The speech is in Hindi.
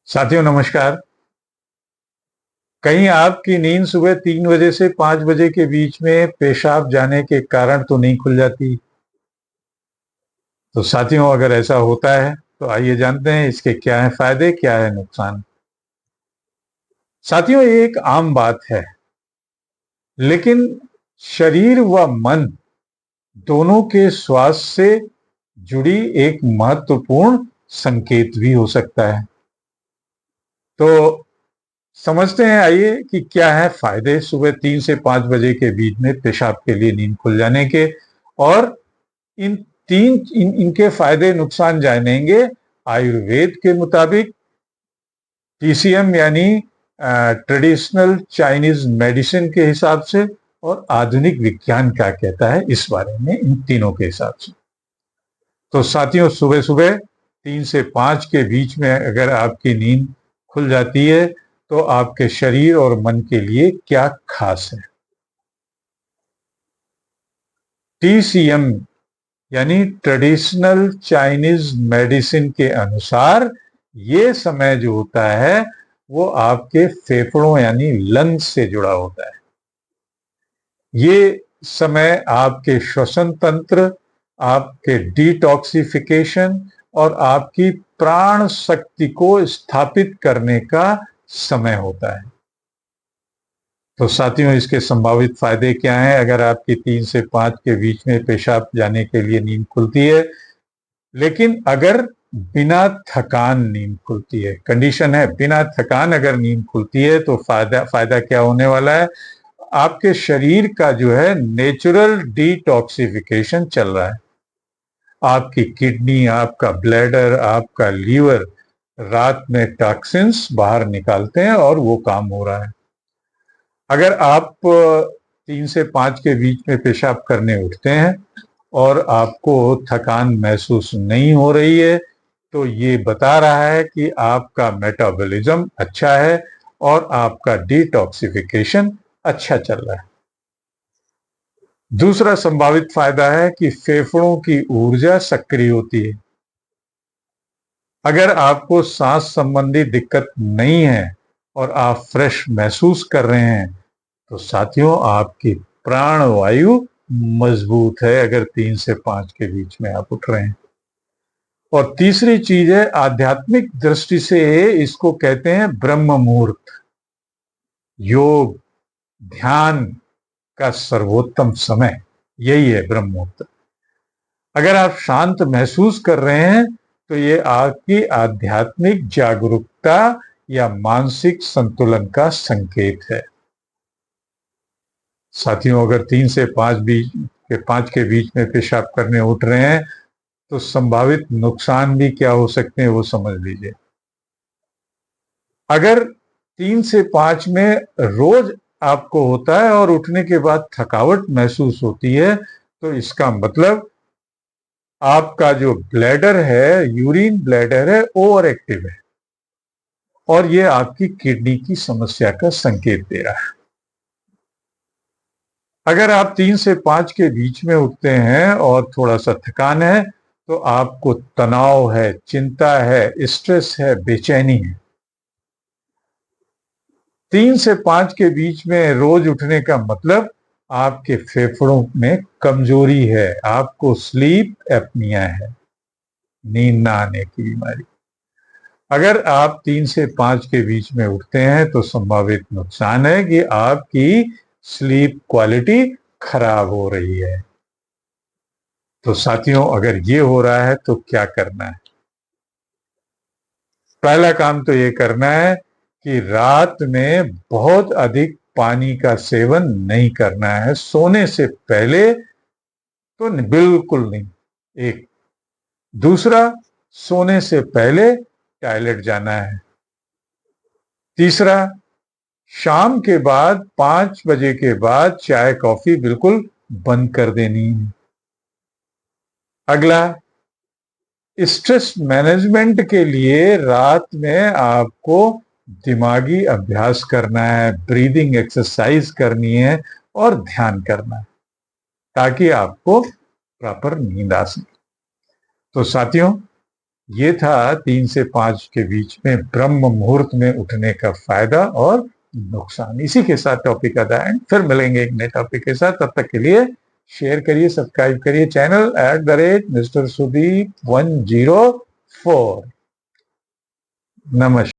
साथियों नमस्कार। कहीं आपकी नींद सुबह 3 बजे से 5 बजे के बीच में पेशाब जाने के कारण तो नहीं खुल जाती? तो साथियों अगर ऐसा होता है तो आइए जानते हैं इसके क्या है फायदे, क्या है नुकसान। साथियों ये एक आम बात है, लेकिन शरीर व मन दोनों के स्वास्थ्य से जुड़ी एक महत्वपूर्ण संकेत भी हो सकता है। तो समझते हैं आइए कि क्या है फायदे सुबह 3 से 5 बजे के बीच में पेशाब के लिए नींद खुल जाने के, और इन इनके फायदे नुकसान जानेंगे आयुर्वेद के मुताबिक, टीसीएम यानी ट्रेडिशनल चाइनीज मेडिसिन के हिसाब से, और आधुनिक विज्ञान क्या कहता है इस बारे में, इन तीनों के हिसाब से। तो साथियों सुबह सुबह 3 से 5 के बीच में अगर आपकी नींद खुल जाती है तो आपके शरीर और मन के लिए क्या खास है। टीसीएम यानी ट्रेडिशनल चाइनीज मेडिसिन के अनुसार ये समय जो होता है वो आपके फेफड़ों यानी लंग्स से जुड़ा होता है। ये समय आपके श्वसन तंत्र, आपके डिटॉक्सिफिकेशन और आपकी प्राण शक्ति को स्थापित करने का समय होता है। तो साथियों इसके संभावित फायदे क्या हैं अगर आपकी 3 से 5 के बीच में पेशाब जाने के लिए नींद खुलती है, लेकिन अगर बिना थकान नींद खुलती है, कंडीशन है बिना थकान अगर नींद खुलती है तो फायदा क्या होने वाला है। आपके शरीर का जो है नेचुरल डिटॉक्सिफिकेशन चल रहा है। आपकी किडनी, आपका ब्लैडर, आपका लीवर रात में टॉक्सिन्स बाहर निकालते हैं और वो काम हो रहा है। अगर आप 3 से 5 के बीच में पेशाब करने उठते हैं और आपको थकान महसूस नहीं हो रही है तो ये बता रहा है कि आपका मेटाबॉलिज्म अच्छा है और आपका डिटॉक्सिफिकेशन अच्छा चल रहा है। दूसरा संभावित फायदा है कि फेफड़ों की ऊर्जा सक्रिय होती है। अगर आपको सांस संबंधी दिक्कत नहीं है और आप फ्रेश महसूस कर रहे हैं तो साथियों आपकी प्राण वायु मजबूत है अगर 3 से 5 के बीच में आप उठ रहे हैं। और तीसरी चीज है आध्यात्मिक दृष्टि से इसको कहते हैं ब्रह्म मुहूर्त। योग ध्यान का सर्वोत्तम समय यही है ब्रह्म मुहूर्त। अगर आप शांत महसूस कर रहे हैं तो ये आपकी आध्यात्मिक जागरूकता या मानसिक संतुलन का संकेत है। साथियों अगर 3 से 5 के बीच में पेशाब करने उठ रहे हैं तो संभावित नुकसान भी क्या हो सकते हैं वो समझ लीजिए। अगर 3 से 5 में रोज आपको होता है और उठने के बाद थकावट महसूस होती है तो इसका मतलब आपका जो ब्लैडर है, यूरिन ब्लैडर है, ओवर एक्टिव है और ये आपकी किडनी की समस्या का संकेत दे रहा है। अगर आप 3 से 5 के बीच में उठते हैं और थोड़ा सा थकान है तो आपको तनाव है, चिंता है, स्ट्रेस है, बेचैनी है। 3 से 5 के बीच में रोज उठने का मतलब आपके फेफड़ों में कमजोरी है, आपको स्लीप एपनिया है, नींद ना आने की बीमारी। अगर आप 3 से 5 के बीच में उठते हैं तो संभावित नुकसान है कि आपकी स्लीप क्वालिटी खराब हो रही है। तो साथियों अगर ये हो रहा है तो क्या करना है। पहला काम तो ये करना है कि रात में बहुत अधिक पानी का सेवन नहीं करना है, सोने से पहले तो बिल्कुल नहीं। एक दूसरा, सोने से पहले टॉयलेट जाना है। तीसरा, शाम के बाद 5 बजे के बाद चाय कॉफी बिल्कुल बंद कर देनी है। अगला, स्ट्रेस मैनेजमेंट के लिए रात में आपको दिमागी अभ्यास करना है, ब्रीदिंग एक्सरसाइज करनी है और ध्यान करना है ताकि आपको प्रॉपर नींद आ सके। तो साथियों ये था 3 से 5 के बीच में ब्रह्म मुहूर्त में उठने का फायदा और नुकसान। इसी के साथ टॉपिक का एंड, फिर मिलेंगे एक नए टॉपिक के साथ। तब तक के लिए शेयर करिए, सब्सक्राइब करिए चैनल @Mr. Sudeep 104। नमस्कार।